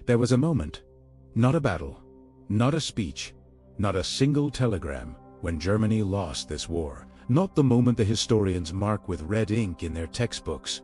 There was a moment, not a battle, not a speech, not a single telegram, when Germany lost this war. Not the moment the historians mark with red ink in their textbooks.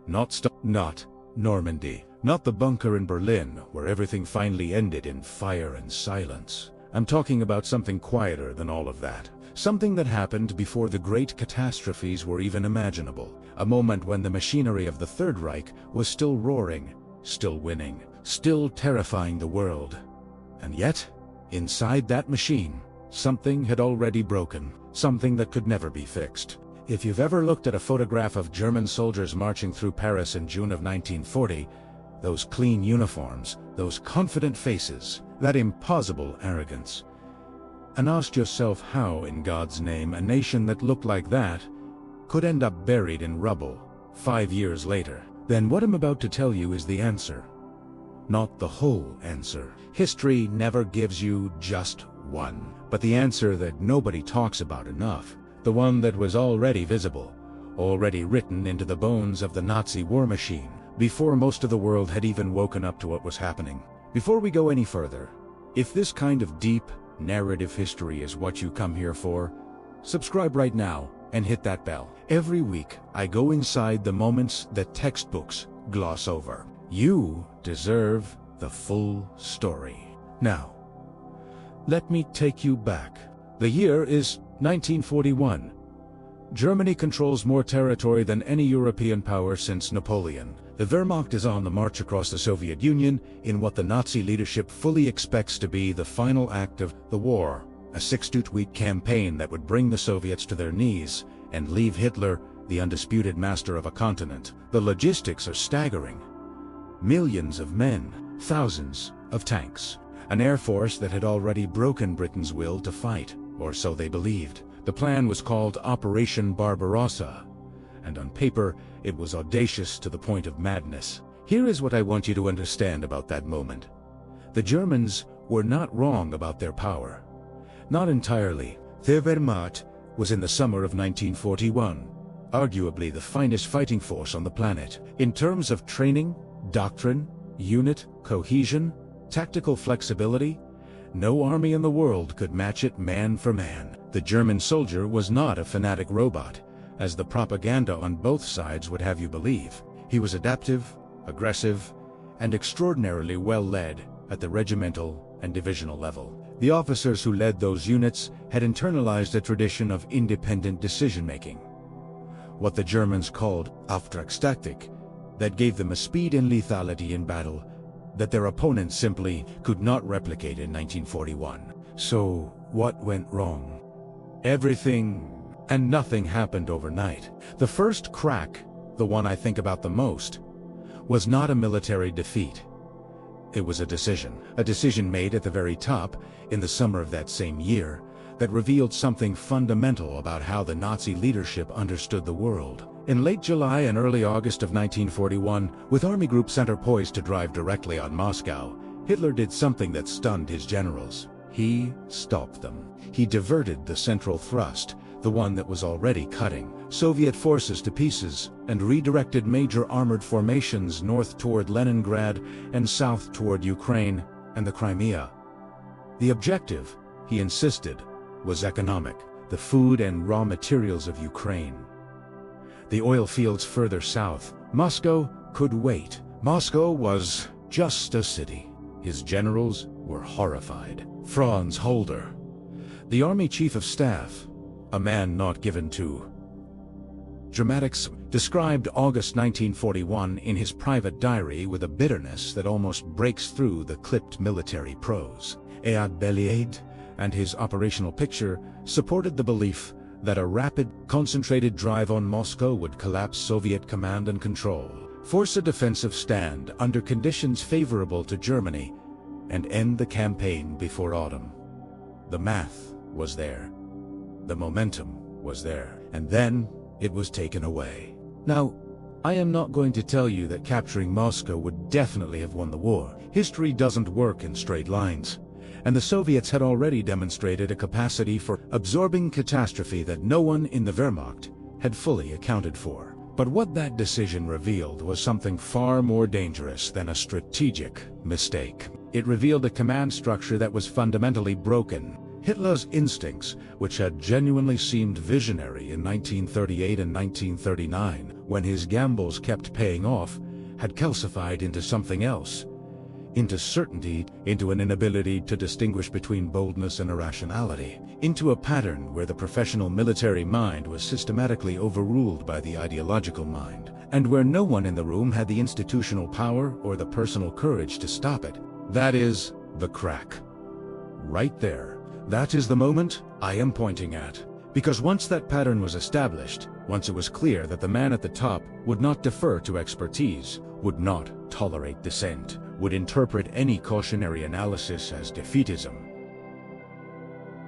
Not Normandy. Not the bunker in Berlin, where everything finally ended in fire and silence. I'm talking about something quieter than all of that. Something that happened before the great catastrophes were even imaginable. A moment when the machinery of the Third Reich was still roaring, still winning, still terrifying the world. And yet, inside that machine, something had already broken, something that could never be fixed. If you've ever looked at a photograph of German soldiers marching through Paris in June of 1940, those clean uniforms, those confident faces, that impossible arrogance, and asked yourself how, in God's name, a nation that looked like that could end up buried in rubble 5 years later, then what I'm about to tell you is the answer. Not the whole answer. History never gives you just one, but the answer that nobody talks about enough, the one that was already visible, already written into the bones of the Nazi war machine, before most of the world had even woken up to what was happening. Before we go any further, if this kind of deep, narrative history is what you come here for, subscribe right now and hit that bell. Every week, I go inside the moments that textbooks gloss over. You deserve the full story. Now, let me take you back. The year is 1941. Germany controls more territory than any European power since Napoleon. The Wehrmacht is on the march across the Soviet Union in what the Nazi leadership fully expects to be the final act of the war, a 6-week campaign that would bring the Soviets to their knees and leave Hitler the undisputed master of a continent. The logistics are staggering. Millions of men, thousands of tanks, an air force that had already broken Britain's will to fight, or so they believed. The plan was called Operation Barbarossa, and on paper, it was audacious to the point of madness. Here is what I want you to understand about that moment. The Germans were not wrong about their power. Not entirely. The Wehrmacht was in the summer of 1941, arguably the finest fighting force on the planet. In terms of training, doctrine, unit, cohesion, tactical flexibility, no army in the world could match it man for man. The German soldier was not a fanatic robot, as the propaganda on both sides would have you believe. He was adaptive, aggressive, and extraordinarily well led at the regimental and divisional level. The officers who led those units had internalized a tradition of independent decision-making, what the Germans called Auftragstaktik, that gave them a speed and lethality in battle that their opponents simply could not replicate in 1941. So, what went wrong? Everything and nothing happened overnight. The first crack, the one I think about the most, was not a military defeat. It was a decision made at the very top in the summer of that same year that revealed something fundamental about how the Nazi leadership understood the world. In late July and early August of 1941, with Army Group Center poised to drive directly on Moscow, Hitler did something that stunned his generals. He stopped them. He diverted the central thrust, the one that was already cutting Soviet forces to pieces, and redirected major armored formations north toward Leningrad and south toward Ukraine and the Crimea. The objective, he insisted, was economic: the food and raw materials of Ukraine. The oil fields further south. Moscow could wait. Moscow was just a city. His generals were horrified. Franz Halder, the Army Chief of Staff, a man not given to dramatics, described August 1941 in his private diary with a bitterness that almost breaks through the clipped military prose. Ayad Beliaid and his operational picture supported the belief that a rapid, concentrated drive on Moscow would collapse Soviet command and control, force a defensive stand under conditions favorable to Germany, and end the campaign before autumn. The math was there. The momentum was there. And then it was taken away. Now, I am not going to tell you that capturing Moscow would definitely have won the war. History doesn't work in straight lines, and the Soviets had already demonstrated a capacity for absorbing catastrophe that no one in the Wehrmacht had fully accounted for. But what that decision revealed was something far more dangerous than a strategic mistake. It revealed a command structure that was fundamentally broken. Hitler's instincts, which had genuinely seemed visionary in 1938 and 1939, when his gambles kept paying off, had calcified into something else. Into certainty, into an inability to distinguish between boldness and irrationality, into a pattern where the professional military mind was systematically overruled by the ideological mind, and where no one in the room had the institutional power or the personal courage to stop it. That is the crack. Right there. That is the moment I am pointing at. Because once that pattern was established, once it was clear that the man at the top would not defer to expertise, would not tolerate dissent, would interpret any cautionary analysis as defeatism,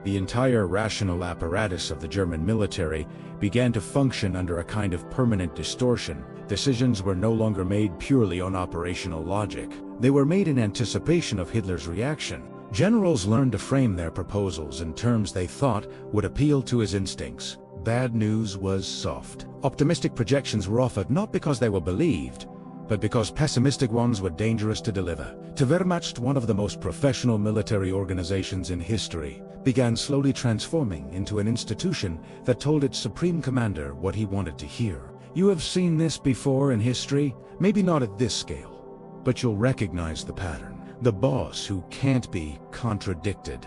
the entire rational apparatus of the German military began to function under a kind of permanent distortion. Decisions were no longer made purely on operational logic. They were made in anticipation of Hitler's reaction. Generals learned to frame their proposals in terms they thought would appeal to his instincts. Bad news was soft. Optimistic projections were offered not because they were believed, but because pessimistic ones were dangerous to deliver. The Wehrmacht, one of the most professional military organizations in history, began slowly transforming into an institution that told its supreme commander what he wanted to hear. You have seen this before in history, maybe not at this scale, but you'll recognize the pattern. The boss who can't be contradicted.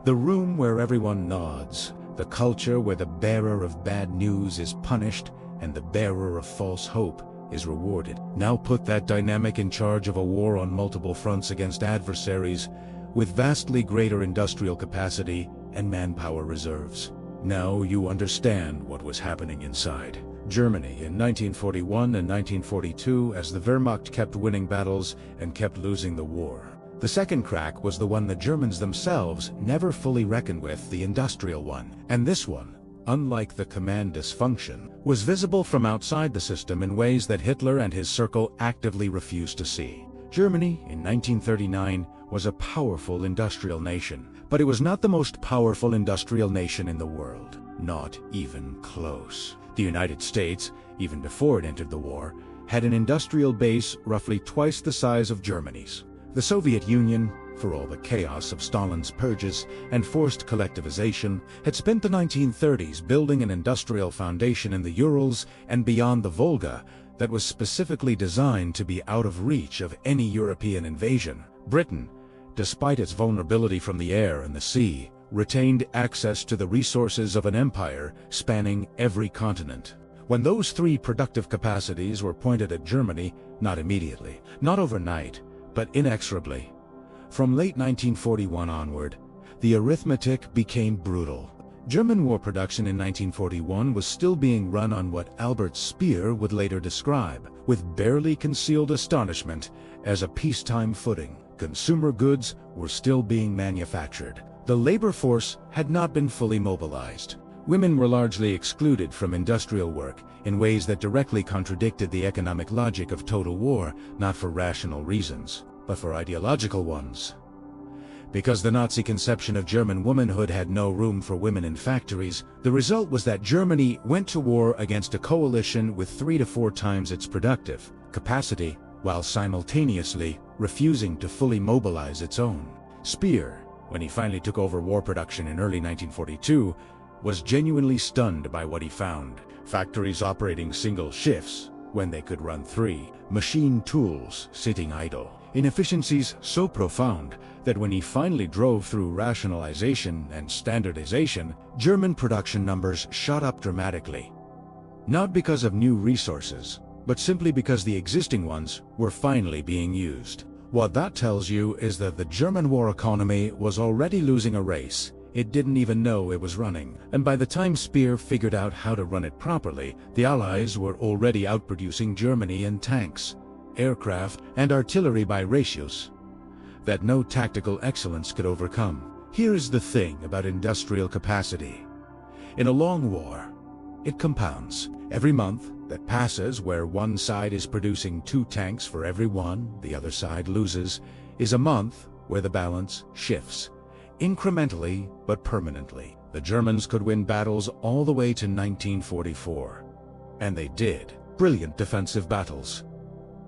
The room where everyone nods. The culture where the bearer of bad news is punished and the bearer of false hope is rewarded. Now put that dynamic in charge of a war on multiple fronts against adversaries with vastly greater industrial capacity and manpower reserves. Now you understand what was happening inside Germany in 1941 and 1942 as the Wehrmacht kept winning battles and kept losing the war. The second crack was the one the Germans themselves never fully reckoned with, the industrial one. And this one, unlike the command dysfunction, was visible from outside the system in ways that Hitler and his circle actively refused to see. Germany, in 1939, was a powerful industrial nation, but it was not the most powerful industrial nation in the world. Not even close. The United States, even before it entered the war, had an industrial base roughly twice the size of Germany's. The Soviet Union, for all the chaos of Stalin's purges and forced collectivization, had spent the 1930s building an industrial foundation in the Urals and beyond the Volga that was specifically designed to be out of reach of any European invasion. Britain, despite its vulnerability from the air and the sea, retained access to the resources of an empire spanning every continent. When those three productive capacities were pointed at Germany, not immediately, not overnight, but inexorably, from late 1941 onward, the arithmetic became brutal. German war production in 1941 was still being run on what Albert Speer would later describe, with barely concealed astonishment, as a peacetime footing. Consumer goods were still being manufactured. The labor force had not been fully mobilized. Women were largely excluded from industrial work in ways that directly contradicted the economic logic of total war, not for rational reasons, but for ideological ones. Because the Nazi conception of German womanhood had no room for women in factories, the result was that Germany went to war against a coalition with 3 to 4 times its productive capacity, while simultaneously refusing to fully mobilize its own. Speer, when he finally took over war production in early 1942, was genuinely stunned by what he found. Factories operating single shifts when they could run 3, machine tools sitting idle. Inefficiencies so profound that when he finally drove through rationalization and standardization, German production numbers shot up dramatically. Not because of new resources, but simply because the existing ones were finally being used. What that tells you is that the German war economy was already losing a race it didn't even know it was running, and by the time Speer figured out how to run it properly, the Allies were already outproducing Germany in tanks, aircraft, and artillery by ratios that no tactical excellence could overcome. Here's the thing about industrial capacity. In a long war, it compounds. Every month that passes where one side is producing 2 tanks for every one the other side loses is a month where the balance shifts. Incrementally but permanently. The Germans could win battles all the way to 1944. And they did. Brilliant defensive battles.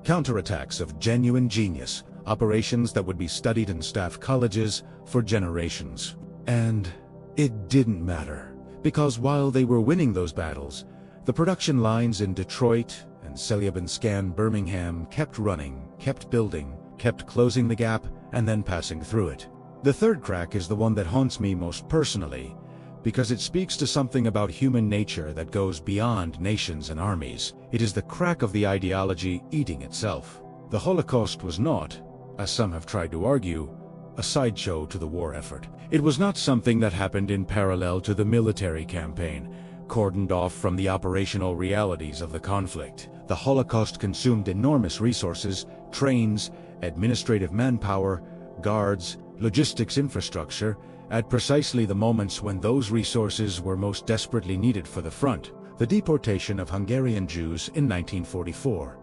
Counterattacks of genuine genius, operations that would be studied in staff colleges for generations. And it didn't matter, because while they were winning those battles, the production lines in Detroit and Selyabinsk, Birmingham kept running, kept building, kept closing the gap, and then passing through it. The third crack is the one that haunts me most personally, because it speaks to something about human nature that goes beyond nations and armies. It is the crack of the ideology eating itself. The Holocaust was not, as some have tried to argue, a sideshow to the war effort. It was not something that happened in parallel to the military campaign, cordoned off from the operational realities of the conflict. The Holocaust consumed enormous resources, trains, administrative manpower, guards, logistics infrastructure, at precisely the moments when those resources were most desperately needed for the front. The deportation of Hungarian Jews in 1944,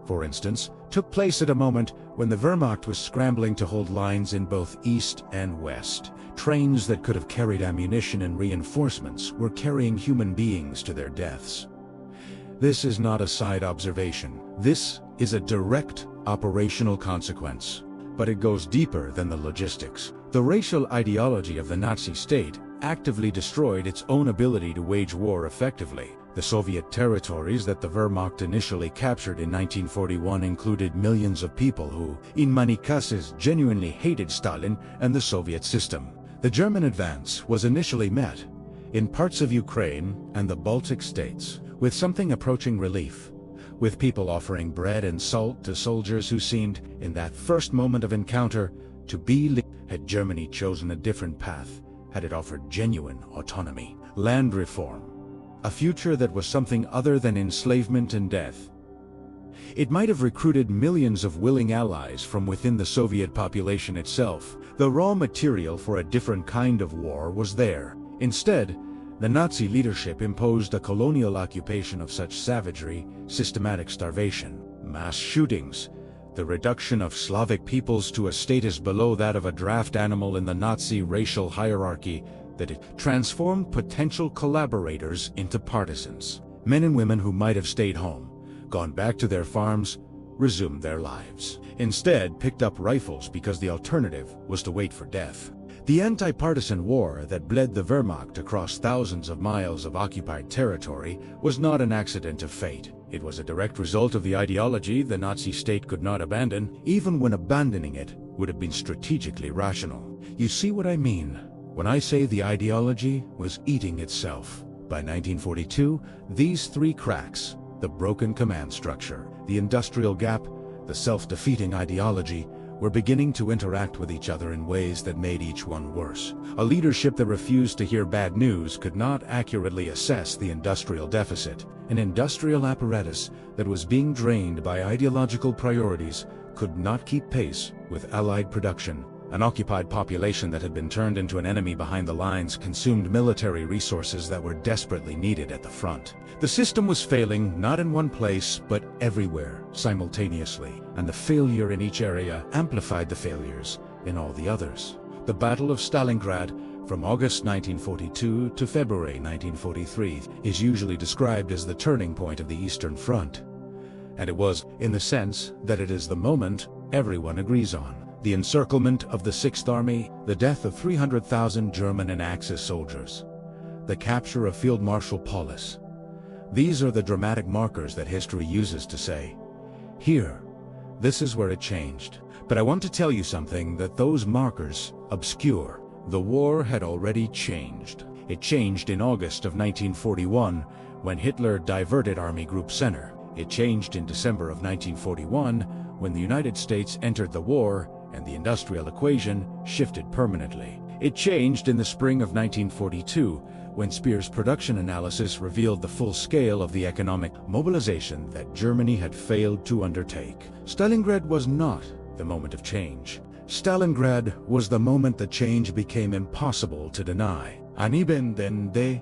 for instance, took place at a moment when the Wehrmacht was scrambling to hold lines in both East and West. Trains that could have carried ammunition and reinforcements were carrying human beings to their deaths. This is not a side observation. This is a direct operational consequence. But it goes deeper than the logistics. The racial ideology of the Nazi state actively destroyed its own ability to wage war effectively. The Soviet territories that the Wehrmacht initially captured in 1941 included millions of people who, in many cases, genuinely hated Stalin and the Soviet system. The German advance was initially met, in parts of Ukraine and the Baltic states, with something approaching relief, with people offering bread and salt to soldiers who seemed, in that first moment of encounter, to be. Had Germany chosen a different path, had it offered genuine autonomy, land reform, a future that was something other than enslavement and death, it might have recruited millions of willing allies from within the Soviet population itself. The raw material for a different kind of war was there. Instead, the Nazi leadership imposed a colonial occupation of such savagery, systematic starvation, mass shootings, the reduction of Slavic peoples to a status below that of a draft animal in the Nazi racial hierarchy, that it transformed potential collaborators into partisans. Men and women who might have stayed home, gone back to their farms, resumed their lives. Instead, picked up rifles because the alternative was to wait for death. The anti-partisan war that bled the Wehrmacht across thousands of miles of occupied territory was not an accident of fate. It was a direct result of the ideology the Nazi state could not abandon, even when abandoning it would have been strategically rational. You see what I mean when I say the ideology was eating itself. By 1942, these three cracks, the broken command structure, the industrial gap, the self-defeating ideology, were beginning to interact with each other in ways that made each one worse. A leadership that refused to hear bad news could not accurately assess the industrial deficit. An industrial apparatus that was being drained by ideological priorities could not keep pace with Allied production. An occupied population that had been turned into an enemy behind the lines consumed military resources that were desperately needed at the front. The system was failing not in one place, but everywhere, simultaneously, and the failure in each area amplified the failures in all the others. The Battle of Stalingrad, from August 1942 to February 1943, is usually described as the turning point of the Eastern Front. And it was, in the sense that it is the moment everyone agrees on. The encirclement of the 6th Army, the death of 300,000 German and Axis soldiers, the capture of Field Marshal Paulus. These are the dramatic markers that history uses to say, here, this is where it changed. But I want to tell you something that those markers obscure. The war had already changed. It changed in August of 1941 when Hitler diverted Army Group Center. It changed in December of 1941 when the United States entered the war and the industrial equation shifted permanently. It changed in the spring of 1942 when Speer's production analysis revealed the full scale of the economic mobilization that Germany had failed to undertake. Stalingrad was not the moment of change. Stalingrad was the moment the change became impossible to deny. Anibendende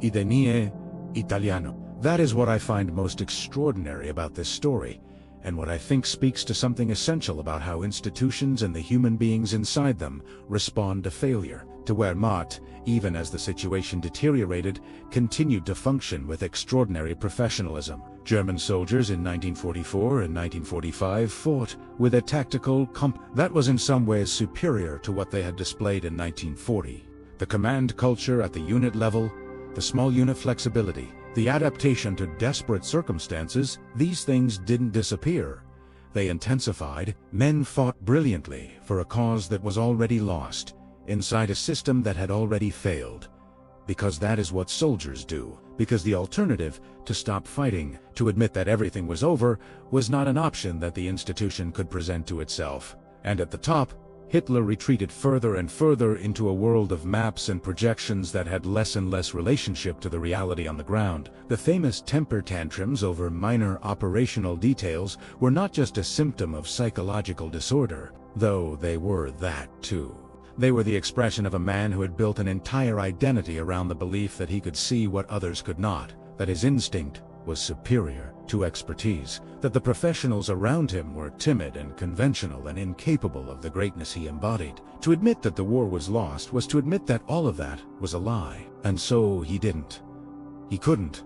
idenie italiano. That is what I find most extraordinary about this story, and what I think speaks to something essential about how institutions and the human beings inside them respond to failure, to where Wehrmacht, even as the situation deteriorated, continued to function with extraordinary professionalism. German soldiers in 1944 and 1945 fought with a tactical that was in some ways superior to what they had displayed in 1940. The command culture at the unit level, the small unit flexibility, the adaptation to desperate circumstances, these things didn't disappear. They intensified. Men fought brilliantly for a cause that was already lost, inside a system that had already failed. Because that is what soldiers do. Because the alternative, to stop fighting, to admit that everything was over, was not an option that the institution could present to itself. And at the top, Hitler retreated further and further into a world of maps and projections that had less and less relationship to the reality on the ground. The famous temper tantrums over minor operational details were not just a symptom of psychological disorder, though they were that too. They were the expression of a man who had built an entire identity around the belief that he could see what others could not, that his instinct was superior to expertise, that the professionals around him were timid and conventional and incapable of the greatness he embodied. To admit that the war was lost was to admit that all of that was a lie. And so he didn't. He couldn't.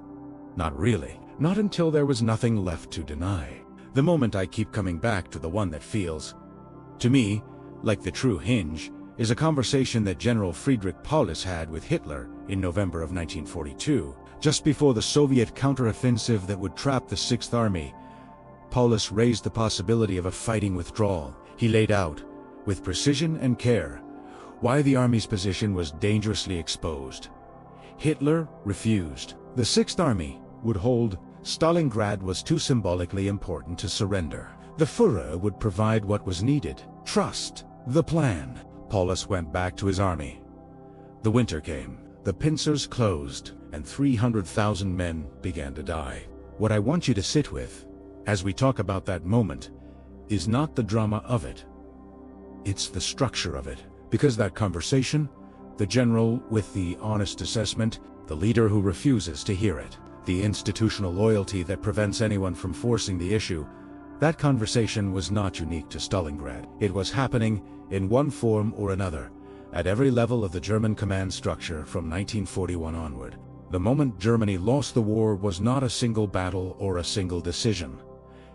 Not really. Not until there was nothing left to deny. The moment I keep coming back to the one that feels, to me, like the true hinge, is a conversation that General Friedrich Paulus had with Hitler in November of 1942. Just before the Soviet counteroffensive that would trap the Sixth Army, Paulus raised the possibility of a fighting withdrawal. He laid out, with precision and care, why the Army's position was dangerously exposed. Hitler refused. The Sixth Army would hold. Stalingrad was too symbolically important to surrender. The Führer would provide what was needed. Trust the plan. Paulus went back to his army. The winter came. The pincers closed, and 300,000 men began to die. What I want you to sit with, as we talk about that moment, is not the drama of it. It's the structure of it. Because that conversation, the general with the honest assessment, the leader who refuses to hear it, the institutional loyalty that prevents anyone from forcing the issue, that conversation was not unique to Stalingrad. It was happening, in one form or another, at every level of the German command structure from 1941 onward. The moment Germany lost the war was not a single battle or a single decision.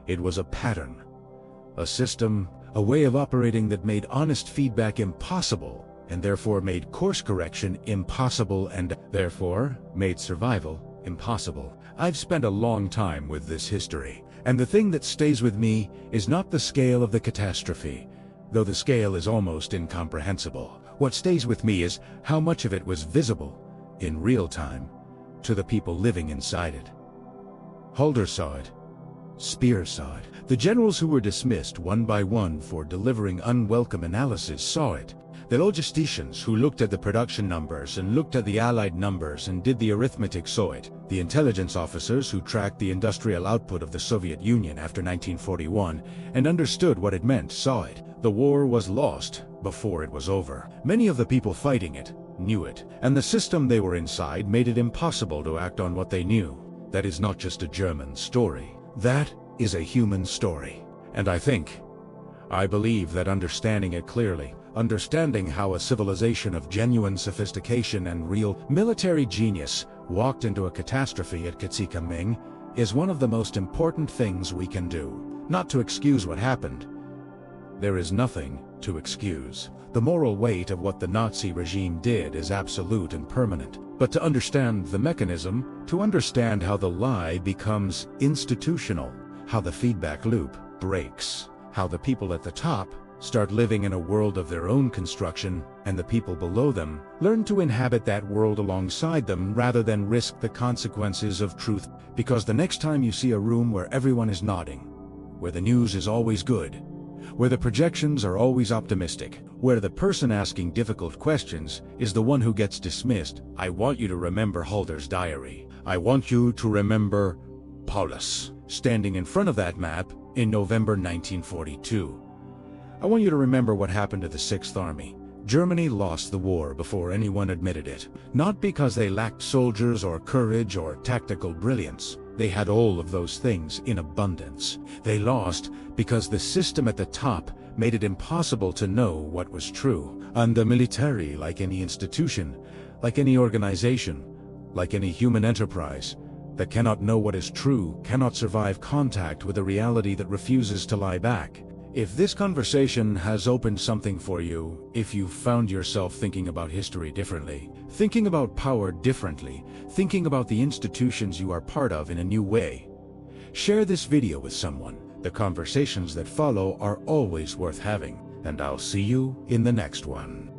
It was a pattern, a system, a way of operating that made honest feedback impossible, and therefore made course correction impossible, and therefore made survival impossible. I've spent a long time with this history, and the thing that stays with me is not the scale of the catastrophe, though the scale is almost incomprehensible. What stays with me is how much of it was visible, in real time, to the people living inside it. Halder saw it. Speer saw it. The generals who were dismissed one by one for delivering unwelcome analysis saw it. The logisticians who looked at the production numbers and looked at the Allied numbers and did the arithmetic saw it. The intelligence officers who tracked the industrial output of the Soviet Union after 1941 and understood what it meant saw it. The war was lost before it was over. Many of the people fighting it knew it, and the system they were inside made it impossible to act on what they knew. That is not just a German story. That is a human story. And I believe that understanding it clearly, understanding how a civilization of genuine sophistication and real military genius walked into a catastrophe at Catzikaming, is one of the most important things we can do. Not to excuse what happened. There is nothing to excuse. The moral weight of what the Nazi regime did is absolute and permanent. But to understand the mechanism, to understand how the lie becomes institutional, how the feedback loop breaks, how the people at the top start living in a world of their own construction, and the people below them learn to inhabit that world alongside them rather than risk the consequences of truth. Because the next time you see a room where everyone is nodding, where the news is always good, where the projections are always optimistic, where the person asking difficult questions is the one who gets dismissed, I want you to remember Halder's diary. I want you to remember Paulus standing in front of that map in November 1942. I want you to remember what happened to the Sixth Army. Germany lost the war before anyone admitted it. Not because they lacked soldiers or courage or tactical brilliance, They had all of those things in abundance. They lost because the system at the top made it impossible to know what was true. And the military, like any institution, like any organization, like any human enterprise, that cannot know what is true, cannot survive contact with a reality that refuses to lie back. If this conversation has opened something for you, if you found yourself thinking about history differently, thinking about power differently, thinking about the institutions you are part of in a new way, share this video with someone. The conversations that follow are always worth having, and I'll see you in the next one.